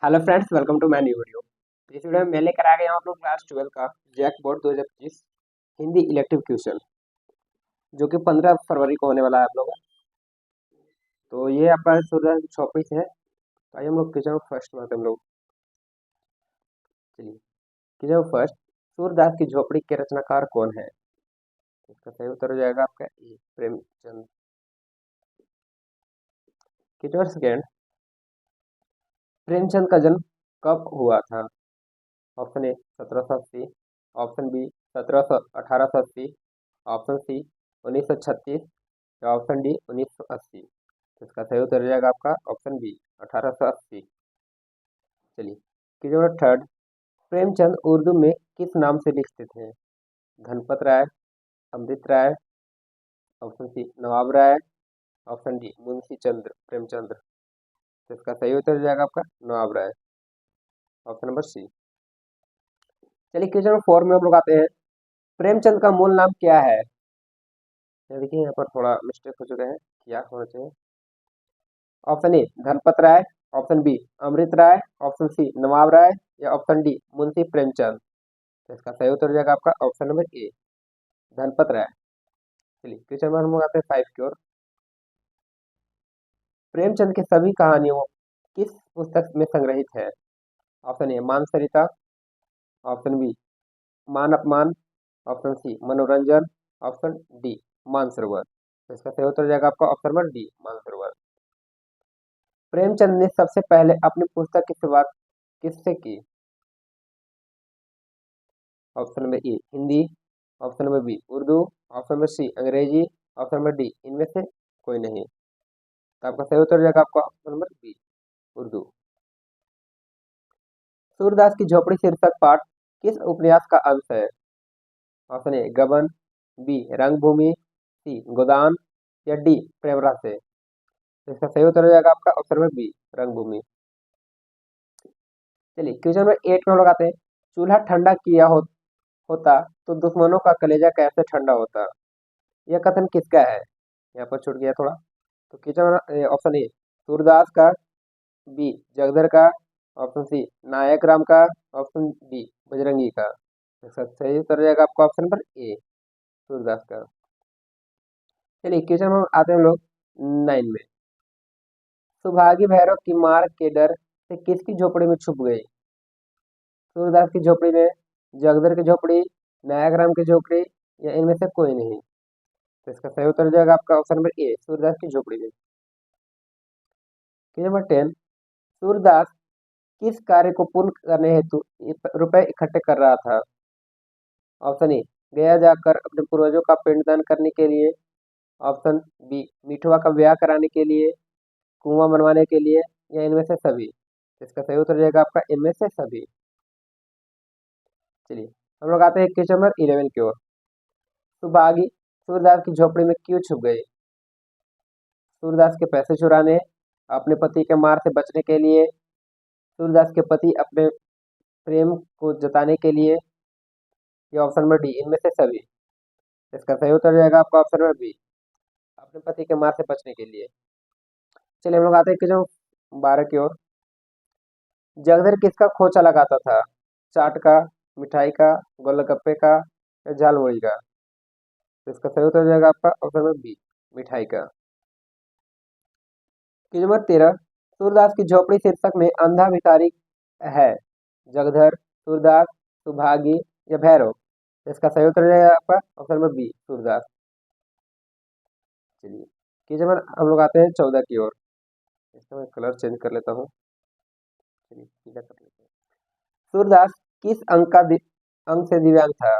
Hello friends, welcome to my new video. इस video में मैं लेकर आ गया हूँ आप लोग क्लास 12 का JAC board 2025 Hindi elective question, जो कि 15 फरवरी को होने वाला है आप लोग। तो ये आपका सूर्यदास की झोपड़ी से है। तो आइए हम लोग क्वेश्चन फर्स्ट में आते हैं हम लोग। चलिए क्वेश्चन फर्स्ट, सूर्यदास की झोपड़ी के रचनाकार कौन है? इसका सही उत्तर हो जाएगा आपका A, Premchand. Question second, Premchand का जन्म कब हुआ था? Option A 1780, option B 1880, option C 1936 या ऑप्शन डी 1980। तो इसका सही उत्तर हो जाएगा आपका ऑप्शन बी 1880। चलिए question number third, Premchand Urdu में किस नाम से लिखते थे? Dhanpat Rai, Amrit Rai, option C Nawab Rai, option D Munshi Chandra Premchandra. तो इसका सही उत्तर हो जाएगा आपका नवाब राय, ऑप्शन नंबर सी। चलिए क्वेश्चन नंबर फोर में हम लोग आते हैं। प्रेमचंद का मूल नाम क्या है? ये देखिए यहाँ पर थोड़ा मिस्टेक हो चुका है, क्या होना चाहिए। Option A Dhanpat Rai, option B Amrit Rai, option C Nawab Rai या ऑप्शन डी मुंशी प्रेमचंद। तो इसका सही उत्तर हो जाएगा आपका ऑप्शन नंबर ए धनपत राय। चलिए क्वेश्चन नंबर हम लोग आते हैं 5 की ओर। प्रेमचंद की सभी कहानियों किस पुस्तक में संग्रहित है? ऑप्शन ए मानसरिता, ऑप्शन बी मान अपमान, ऑप्शन सी मनोरंजन, ऑप्शन डी मानसरोवर। तो इसका सही उत्तर हो जाएगा आपका option number D Mansarovar. Premchand ने सबसे पहले अपनी पुस्तक की शुरुआत किससे की? Option number A Hindi, option number B Urdu, option number C Angrezi, option number D इनमें से कोई नहीं। तो आपका सही उत्तर हो जाएगा आपका option number B Urdu. Surdas की झोपड़ी शीर्षक पाठ किस उपन्यास का अंश है? ऑप्शन ए गबन, बी रंगभूमि, सी गोदान या डी प्रेम रहस्य। तो इसका सही उत्तर हो जाएगा आपका ऑप्शन नंबर बी रंगभूमि। चलिए क्वेश्चन नंबर 8 में हम लोग आते हैं। चूल्हा ठंडा किया होता तो दुश्मनों का कलेजा कैसे ठंडा होता? यह कथन किसका है? यहाँ पर छूट गया थोड़ा। तो क्वेश्चन ऑप्शन ए सूरदास का, बी जगदर का, ऑप्शन सी नायक राम का, ऑप्शन डी बजरंगी का। इसका सही उत्तर हो जाएगा आपका ऑप्शन नंबर ए सूरदास का। चलिए क्वेश्चन में आते हैं हम लोग 9 में। सुभागी भैरव की मार के डर से किसकी झोपड़ी में छुप गई? सूरदास की झोपड़ी में, जगदर की झोपड़ी, नायक राम की झोपड़ी या इनमें से कोई नहीं। तो इसका सही उत्तर हो जाएगा आपका ऑप्शन नंबर ए सूरदास की झोपड़ी में। क्वेश्चन नंबर 10, सूरदास किस कार्य को पूर्ण करने हेतु रुपए इकट्ठे कर रहा था? ऑप्शन ए गया जाकर अपने पूर्वजों का पिंडदान करने के लिए, ऑप्शन बी मिठवा का ब्याह कराने के लिए, कुआं बनवाने के लिए या इनमें से सभी। इसका सही उत्तर हो जाएगा आपका इनमें से सभी। चलिए हम लोग आते हैं क्वेश्चन नंबर 11 की ओर। सुभागी सूरदास की झोपड़ी में क्यों छुप गई? सूरदास के पैसे चुराने, अपने पति के मार से बचने के लिए, सूरदास के पति अपने प्रेम को जताने के लिए या ऑप्शन नंबर डी इनमें से सभी। इसका सही उत्तर हो जाएगा आपका ऑप्शन नंबर बी अपने पति के मार से बचने के लिए। चलिए हम लोग आते हैं कि जो 12 की ओर। जगदर किसका खोचा लगाता था? चाट का, मिठाई का, गोलगप्पे का या झालमुड़ी का? तो इसका सही उत्तर हो जाएगा आपका ऑप्शन नंबर बी मिठाई का। कि नंबर 13, सूरदास की झोपड़ी शीर्षक में अंधा भिखारी है? जगधर, सूरदास, सुभागी या भैरव? तो इसका सही उत्तर हो जाएगा आपका ऑप्शन नंबर बी सूरदास। चलिए कि जब हम लोग आते हैं 14 की ओर। इसका मैं कलर चेंज कर लेता हूँ। चलिए पीला कर लेते हैं। सूरदास किस अंग से दिव्यांग था?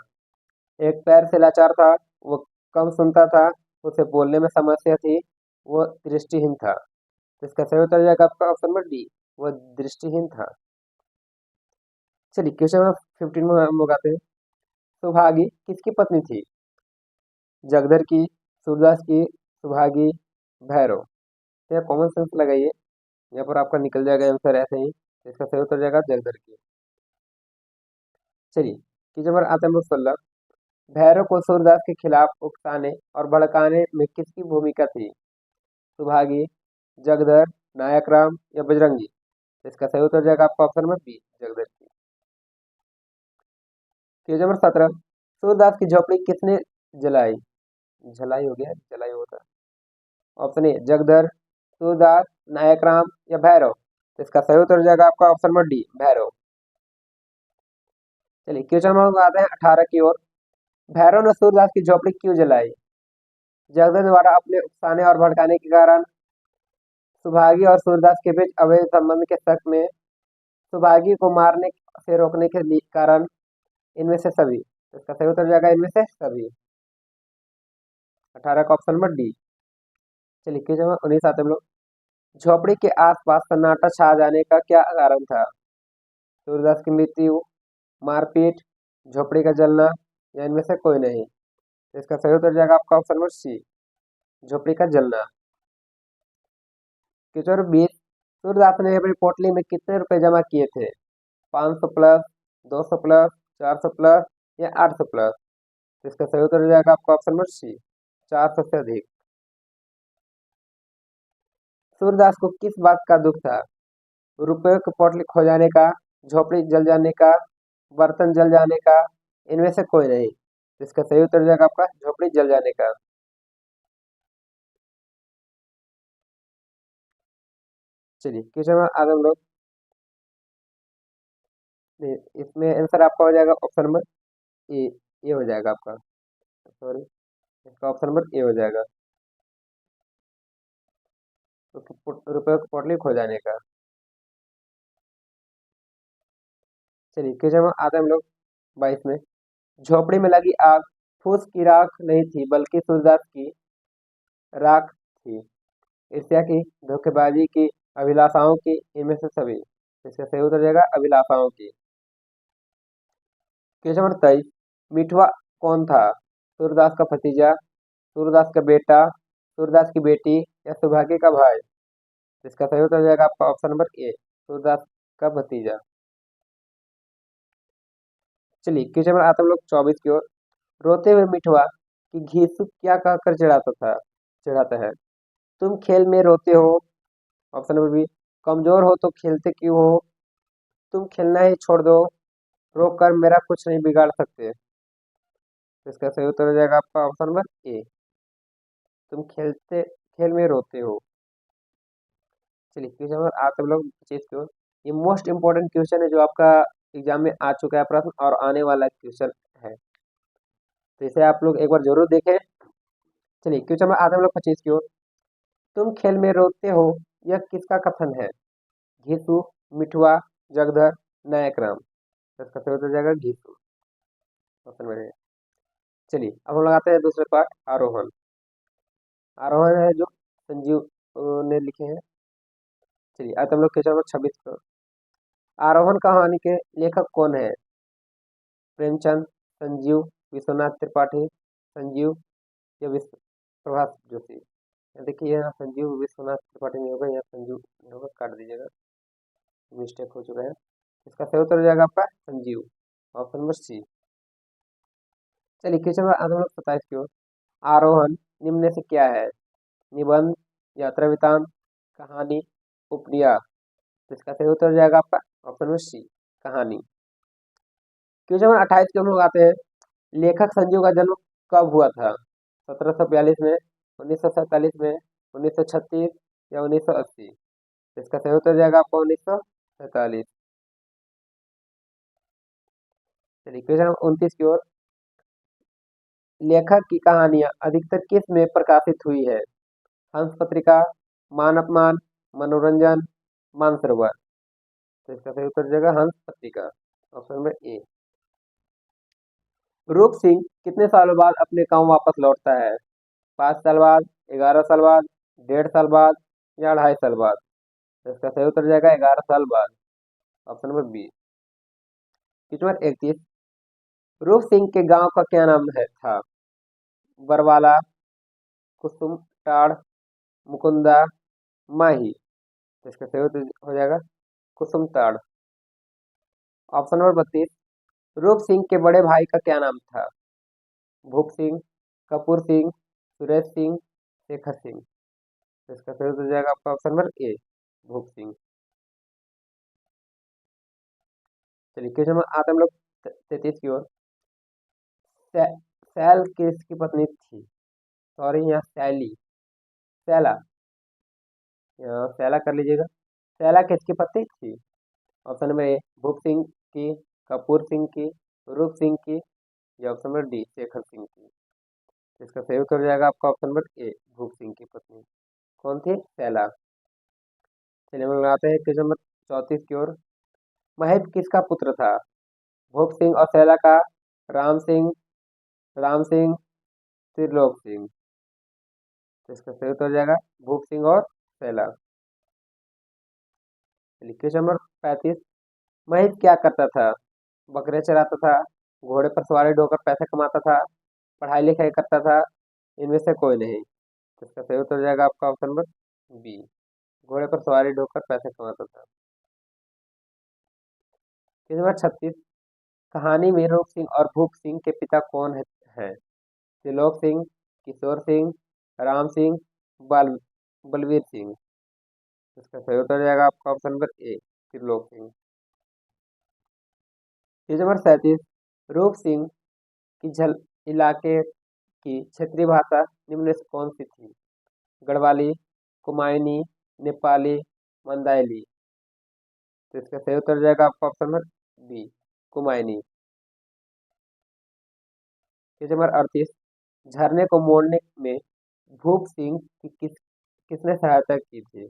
एक पैर से लाचार था, वो कम सुनता था, उसे बोलने में समस्या थी, वो दृष्टिहीन था। तो इसका सही उत्तर हो जाएगा आपका ऑप्शन नंबर डी वो दृष्टिहीन था। चलिए क्वेश्चन नंबर 15 में हम लोग आते हैं। सुभागी किसकी पत्नी थी? जगदर की, सूरदास की, सुभागी, भैरव? तो यह कॉमन सेंस लगाइए, यहाँ पर आपका निकल जाएगा आंसर ऐसे ही। इसका सही उत्तर जाएगा जगदर की। चलिए क्वेश्चन नंबर आता है 16, भैरव को सूरदास के खिलाफ उकसाने और भड़काने में किसकी भूमिका थी? सुभागी, जगदर, नायक राम या बजरंगी? इसका सही उत्तर हो जाएगा आपका ऑप्शन नंबर बी, जगदर की। क्वेश्चन नंबर 17, सूरदास की झोपड़ी किसने जलाई? जलाई हो गया, जलाई होता। ऑप्शन ए जगदर, सूरदास, नायक राम या भैरव। तो इसका सही उत्तर हो जाएगा आपका ऑप्शन नंबर डी, भैरव। चलिए क्वेश्चन नंबर आते हैं 18 की ओर। भैरव ने सूरदास की झोपड़ी क्यों जलाई? जगदर द्वारा अपने उकसाने और भड़काने के कारण, सुभागी और सूरदास के बीच अवैध संबंध के शक में, सुभागी को मारने से रोकने के कारण, इनमें से सभी। इसका सही उत्तर हो जाएगा इनमें से सभी, 18 का ऑप्शन नंबर डी। चलिए क्वेश्चन नंबर 19 आते हैं हम लोग। झोपड़ी के आसपास सन्नाटा छा जाने का क्या कारण था? सूरदास की मृत्यु, मारपीट, झोपड़ी का जलना या इनमें से कोई नहीं। तो इसका सही उत्तर हो जाएगा आपका ऑप्शन नंबर सी, झोपड़ी का जलना। क्वेश्चन नंबर 20, सूरदास ने अपनी पोटली में कितने रुपए जमा किए थे? 500 प्लस, 200 प्लस, 400 प्लस या 800 प्लस। तो इसका सही उत्तर हो जाएगा आपका ऑप्शन नंबर सी, 400 से अधिक। सूरदास को किस बात का दुख था? रुपयों की पोटली खो जाने का, झोपड़ी जल जाने का, बर्तन जल जाने का, इनमें से कोई नहीं। इसका सही उत्तर हो जाएगा आपका झोपड़ी जल जाने का। चलिए क्वेश्चन नंबर आगे हम लोग, नहीं, इसमें आंसर आपका हो जाएगा ऑप्शन नंबर ए, ये हो जाएगा आपका, सॉरी, इसका ऑप्शन नंबर ए हो जाएगा, रुपयों की पोटली खो जाने का। चलिए क्वेश्चन नंबर आते हैं हम लोग 22 में। झोपड़ी में लगी आग फूस की राख नहीं थी, बल्कि सूरदास की राख थी। ईर्ष्या की, धोखेबाजी की, अभिलाषाओं की, इनमें से सभी। इसका सही उत्तर हो जाएगा अभिलाषाओं की। क्वेश्चन नंबर 23, मिठुआ कौन था? सूरदास का भतीजा, सूरदास का बेटा, सूरदास की बेटी या सौभाग्य का भाई। इसका सही उत्तर हो जाएगा आपका ऑप्शन नंबर ए, सूरदास का भतीजा। चलिए क्वेश्चन नंबर आता हम लोग 24 की ओर। रोते हुए मिठुआ की घीसु क्या कहकर चढ़ाता है? तुम खेल में रोते हो। ऑप्शन नंबर बी, कमजोर हो तो खेलते क्यों हो, तुम खेलना ही छोड़ दो, रोक कर मेरा कुछ नहीं बिगाड़ सकते। तो इसका सही उत्तर हो जाएगा आपका ऑप्शन नंबर ए, तुम खेल में रोते हो। चलिए क्वेश्चन नंबर आते हम लोग 25 की ओर। ये मोस्ट इंपोर्टेंट क्वेश्चन है जो आपका एग्जाम में आ चुका है प्रश्न और आने वाला क्वेश्चन है, तो इसे आप लोग एक बार जरूर देखें। चलिए क्वेश्चन नंबर आते हम लोग 25 की ओर। तुम खेल में रोते हो, यह किसका कथन है? घीसू, मिठुआ, जगधर, नायक राम। तो इसका सही उत्तर हो जाएगा घीसू, ऑप्शन में। चलिए अब हम लोग आते हैं दूसरे पार्ट, आरोहण। आरोहण है जो संजीव ने लिखे हैं। चलिए आज हम लोग क्वेश्चन नंबर 26 को। आरोहण कहानी के लेखक कौन है? प्रेमचंद, संजीव, विश्वनाथ त्रिपाठी, संजीव या विश्व प्रभास जोशी। देखिए यहाँ संजीव विश्वनाथ त्रिपाठी नहीं होगा, यहाँ संजीव नहीं होगा, काट दीजिएगा, मिस्टेक हो चुका है। इसका सही उत्तर हो जाएगा आपका संजीव, ऑप्शन नंबर सी। चलिए क्वेश्चन नंबर आधा 27 की ओर। आरोहण निम्न में से क्या है? निबंध, यात्रा वृतांत, कहानी, उपन्यास। तो इसका सही उत्तर हो जाएगा आपका ऑप्शन नंबर सी, कहानी। क्वेश्चन नंबर 28 के हम लोग आते हैं। लेखक संजीव का जन्म कब हुआ था? 1742 में, 1947 में, 1936 या 1980। इसका सही उत्तर हो जाएगा आपका 1947। चलिए क्वेश्चन नंबर 29 की ओर। लेखक की कहानियां अधिकतर किस में प्रकाशित हुई है? हंस पत्रिका, मान अपमान, मनोरंजन, मानसरोवर। तो इसका सही उत्तर हो जाएगा हंस पत्रिका, ऑप्शन नंबर ए। रूप सिंह कितने सालों बाद अपने गांव वापस लौटता है? 5 साल बाद, 11 साल बाद, 1.5 साल बाद या 2.5 साल बाद। तो इसका सही उत्तर हो जाएगा 11 साल बाद, option number B. Question number 31, Roop Singh के गांव का क्या नाम था? बरवाला, कुसुम टाड़, मुकुंदा, माही। तो इसका सही उत्तर हो जाएगा कुसुम टाड़, ऑप्शन नंबर 32। रूप सिंह के बड़े भाई का क्या नाम था? भूप सिंह, कपूर सिंह, सुरेश सिंह, शेखर सिंह। तो इसका सही उत्तर हो जाएगा आपका ऑप्शन नंबर ए, भूप सिंह। चलिए क्वेश्चन नंबर आते हम लोग 33 की ओर। सैल किसकी पत्नी थी? सॉरी, यहाँ सैली, सैला, यहाँ सैला कर लीजिएगा। सैला किसकी पत्नी थी? ऑप्शन नंबर ए भूप सिंह की, कपूर सिंह की, रूप सिंह की, या option number D Shekhar Singh की। इसका सही उत्तर हो जाएगा आपका ऑप्शन नंबर ए भूप सिंह की पत्नी। कौन थी? सैला। चलिए हम लोग आते हैं क्वेश्चन नंबर 34 की ओर। महित किसका पुत्र था? भूप सिंह और सैला का, राम सिंह, राम सिंह, त्रिलोक सिंह। तो इसका सही उत्तर हो जाएगा भूप सिंह और सैला। चलिए क्वेश्चन नंबर 35। महित क्या करता था? बकरे चराता था, घोड़े पर सवारी ढोकर पैसे कमाता था, पढ़ाई लिखाई करता था, इनमें से कोई नहीं। तो इसका सही उत्तर हो जाएगा आपका ऑप्शन नंबर बी, घोड़े पर सवारी ढोकर पैसे कमाता था। Question number 36। कहानी में रूप सिंह और भूप सिंह के पिता कौन है? त्रिलोक सिंह, किशोर सिंह, राम सिंह, बल बलवीर सिंह। इसका सही उत्तर हो जाएगा आपका ऑप्शन नंबर ए त्रिलोक सिंह। Page number 37। रूप सिंह की झल इलाके की क्षेत्रीय भाषा निम्न में से कौन सी थी? गढ़वाली, कुमायूनी, नेपाली, मंदाइली। तो इसका सही उत्तर हो जाएगा आपका option number B Kumaoni. Page number 38। झरने को मोड़ने में भूप सिंह की किसने सहायता की थी?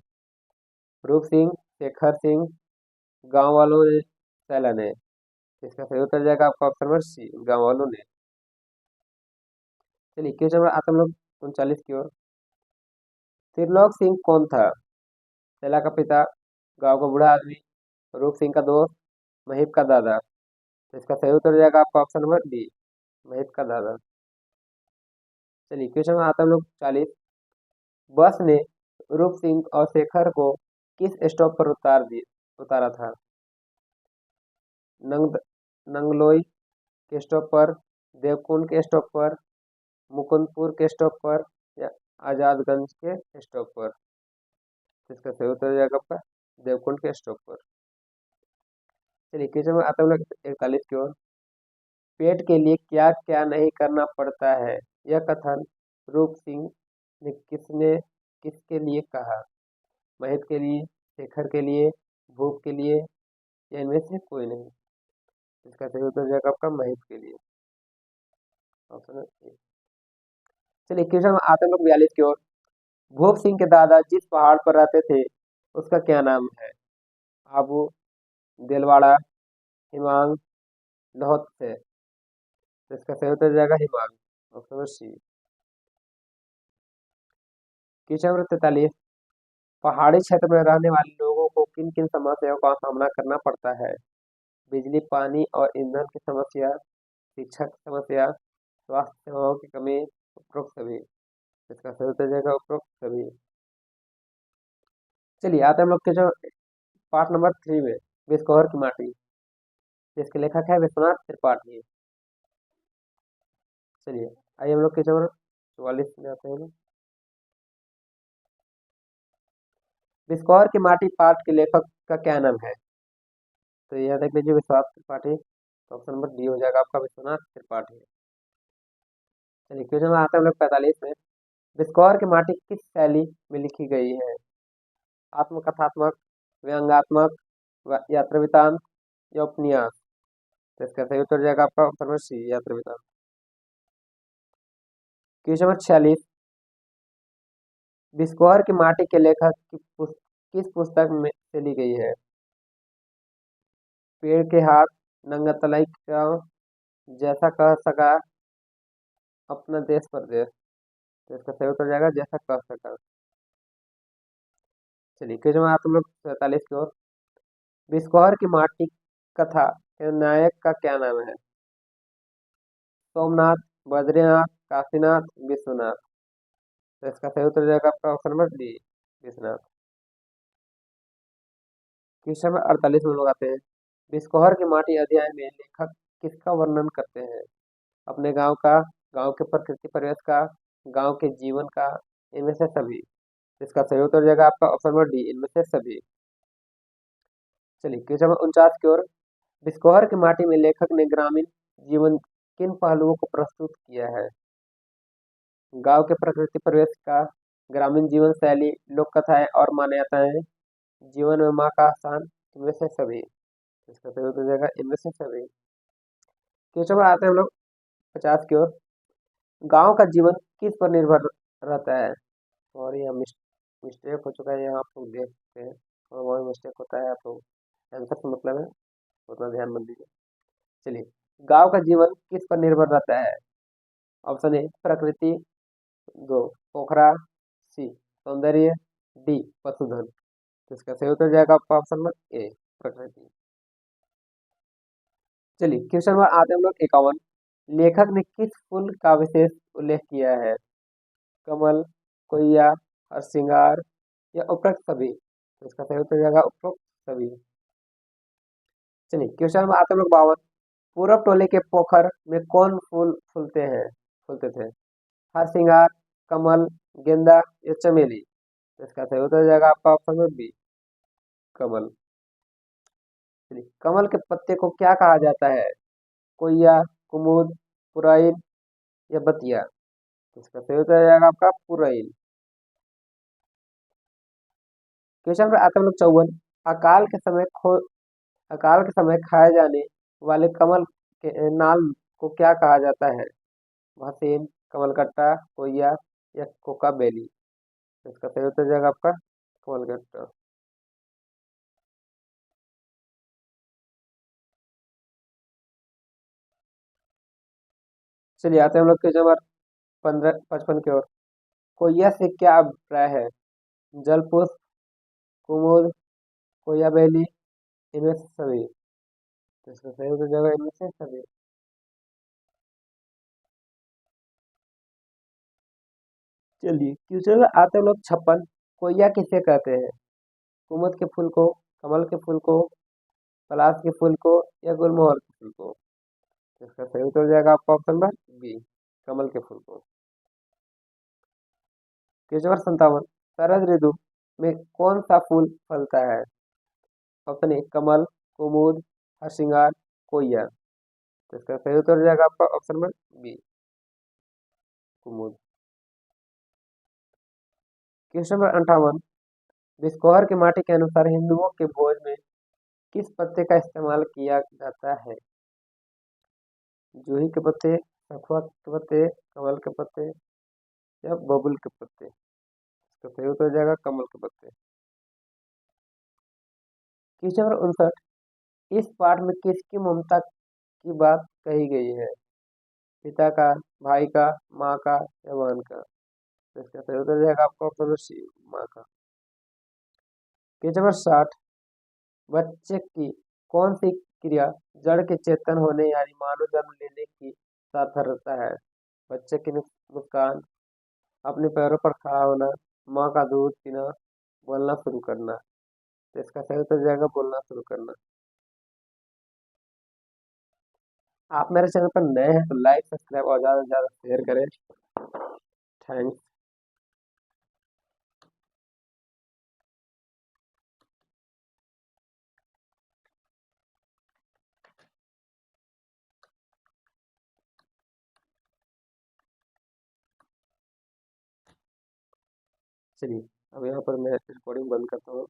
रूप सिंह, शेखर सिंह, गांव वालों ने, सैला ने। इसका सही उत्तर जाएगा आपका ऑप्शन नंबर सी गांव वालों ने। चलिए क्वेश्चन नंबर आता हम लोग 39 की ओर। त्रिलोक सिंह कौन था? सैला का पिता, गांव का बूढ़ा आदमी, रूप सिंह का दोस्त, महिप का दादा। तो इसका सही उत्तर जाएगा आपका ऑप्शन नंबर डी महिप का दादा। चलिए क्वेश्चन नंबर आता हम लोग 40। बस ने रूप सिंह और शेखर को किस स्टॉप पर उतारा था? नंग नंगलोई के स्टॉप पर, देवकुंड के स्टॉप पर, मुकुंदपुर के स्टॉप पर, या आजादगंज के स्टॉप पर। इसका सही उत्तर हो जाएगा आपका देवकुंड के स्टॉप पर। चलिए क्वेश्चन में आता है 41 की ओर। पेट के लिए क्या क्या नहीं करना पड़ता है, यह कथन रूप सिंह ने किसके लिए कहा? महित के लिए, शेखर के लिए, भूप के लिए, या इनमें से कोई नहीं। इसका सही उत्तर हो जाएगा आपका महित के लिए, ऑप्शन ए। चलिए क्वेश्चन में आते हैं लोग 42 की ओर। भूप सिंह के दादा जिस पहाड़ पर रहते थे उसका क्या नाम है? आबू, दिलवाड़ा, हिमांग, लहोत्से। तो इसका सही उत्तर हो जाएगा Himang, option number C. Question number 43। पहाड़ी क्षेत्र में रहने वाले लोगों को किन किन समस्याओं का सामना करना पड़ता है? बिजली, पानी और ईंधन की समस्या, शिक्षा की समस्या, स्वास्थ्य सेवाओं की कमी, उपरोक्त सभी। इसका सही उत्तर हो जाएगा उपरोक्त सभी। चलिए आते हैं हम लोग के जो पार्ट नंबर 3 में, बिस्कोहर की माटी, जिसके लेखक है विश्वनाथ त्रिपाठी। चलिए आइए हम लोग के जो 44 में आते हैं। बिस्कोहर की माटी पाठ के लेखक का क्या नाम है? तो यह देख लीजिए विश्वनाथ त्रिपाठी। तो ऑप्शन नंबर डी हो जाएगा आपका विश्वनाथ त्रिपाठी। चलिए क्वेश्चन में आते हैं हम लोग 45 में। बिस्कोहर की माटी किस शैली में लिखी गई है? आत्मकथात्मक, व्यंग्यात्मक, यात्रावृतांत, या उपन्यास। तो इसका सही उत्तर हो जाएगा आपका ऑप्शन नंबर सी यात्रावृतांत। Question number 46। बिस्कोहर की माटी के लेखक किस पुस्तक में से ली गई है? पेड़ के हाथ, नंगा तलाई गाँव, जैसा कह सका, अपना देश परदेश। तो इसका सही उत्तर हो जाएगा जैसा कह सका। चलिए क्वेश्चन में आप लोग 47 की ओर। बिस्कोहर की माटी कथा के नायक का क्या नाम है? सोमनाथ, बद्रीनाथ, काशीनाथ, विश्वनाथ। तो इसका सही उत्तर हो जाएगा आपका option number D Vishwanath. Question में 48 में लोग आते हैं। बिस्कोहर की माटी अध्याय में लेखक किसका वर्णन करते हैं? अपने गांव का, गांव के प्रकृति परिवेश का, गांव के जीवन का, इनमें से सभी। इसका सही उत्तर हो जाएगा आपका ऑप्शन नंबर डी इनमें से सभी। चलिए क्वेश्चन नंबर 49 की ओर। बिस्कोहर की माटी में लेखक ने ग्रामीण जीवन किन पहलुओं को प्रस्तुत किया है? गांव के प्रकृति परिवेश का, ग्रामीण जीवन शैली, लोक कथाएं और मान्यताएं, जीवन में माँ का स्थान, इनमें से सभी। इसका सही उत्तर हो जाएगा इनमें से सभी। क्वेश्चन में आते हैं हम लोग 50 की ओर। गांव का जीवन किस पर निर्भर रहता है? और यह मिस्टेक हो चुका है, यहाँ आप लोग देखते हैं और वही मिस्टेक होता है, आप लोग आंसर से मतलब है, उतना ध्यान मत दीजिए। चलिए, गांव का जीवन किस पर निर्भर रहता है? ऑप्शन ए प्रकृति, दो पोखरा, सी सौंदर्य, डी पशुधन। तो इसका सही उत्तर जाएगा आपका ऑप्शन नंबर ए प्रकृति। चलिए क्वेश्चन नंबर आते हैं हम लोग 51। लेखक ने किस फूल का विशेष उल्लेख किया है? कमल, कोइया, हरसिंगार या उपरोक्त सभी। तो इसका सही उत्तर जाएगा उपरोक्त सभी। चलिए क्वेश्चन नंबर आते हैं हम लोग 52। पूरब टोले के पोखर में कौन फूल फूलते थे? हरसिंगार, कमल, गेंदा या चमेली। तो इसका सही उत्तर जाएगा आपका ऑप्शन नंबर बी कमल। चलिए कमल के पत्ते को क्या कहा जाता है? कोइया, कुमुद, पुराइन या बतिया। तो इसका सही उत्तर जाएगा आपका पुराइन। क्वेश्चन नंबर आता है हम लोग 54। अकाल के समय खो अकाल के समय खाए जाने वाले कमल के नाल को क्या कहा जाता है? भसीन, कमलगट्टा, कोइया या कोका बेली। तो इसका सही उत्तर जाएगा आपका कमलगट्टा। चलिए आते हैं हम लोग क्वेश्चन नंबर 55 की ओर। कोइया से क्या अभिप्राय है? जलपुष्प, कुमुद, कोया बेली, इनमें से सभी। तो इसका सही उत्तर जाएगा इनमें से सभी। चलिए क्वेश्चन में आते हैं हम लोग 56। कोया किसे कहते हैं? कुमुद के फूल को, कमल के फूल को, पलाश के फूल को या गुलमोहर के फूल को। तो इसका सही उत्तर हो जाएगा आपका ऑप्शन नंबर बी कमल के फूल को। Question number 57। शरद ऋतु में कौन सा फूल फलता है? ऑप्शन ए कमल, कुमुद, हरसिंगार, कोइया। तो इसका सही उत्तर हो जाएगा आपका option number B Kumud. Question number 58। Biskohar की माटी के अनुसार हिंदुओं के भोज में किस पत्ते का इस्तेमाल किया जाता है? जूही के पत्ते, सखुआ के पत्ते, कमल के पत्ते या बबुल के पत्ते। इसका सही उत्तर हो जाएगा कमल के पत्ते। Question number 59। इस पाठ में किसकी ममता की बात कही गई है? पिता का, भाई का, माँ का या बहन का। तो इसका सही उत्तर हो जाएगा आपका ऑप्शन सी माँ का। Question number 60। बच्चे की कौन सी क्रिया जड़ के चेतन होने यानी मानव जन्म लेने की सार्थकता है? बच्चे की मुस्कान, अपने पैरों पर खड़ा होना, माँ का दूध पीना, बोलना शुरू करना। तो इसका सही उत्तर जाएगा बोलना शुरू करना। आप मेरे चैनल पर नए हैं तो लाइक सब्सक्राइब और ज़्यादा से ज़्यादा शेयर करें। थैंक्स। चलिए अब यहाँ पर मैं रिकॉर्डिंग बंद करता हूँ।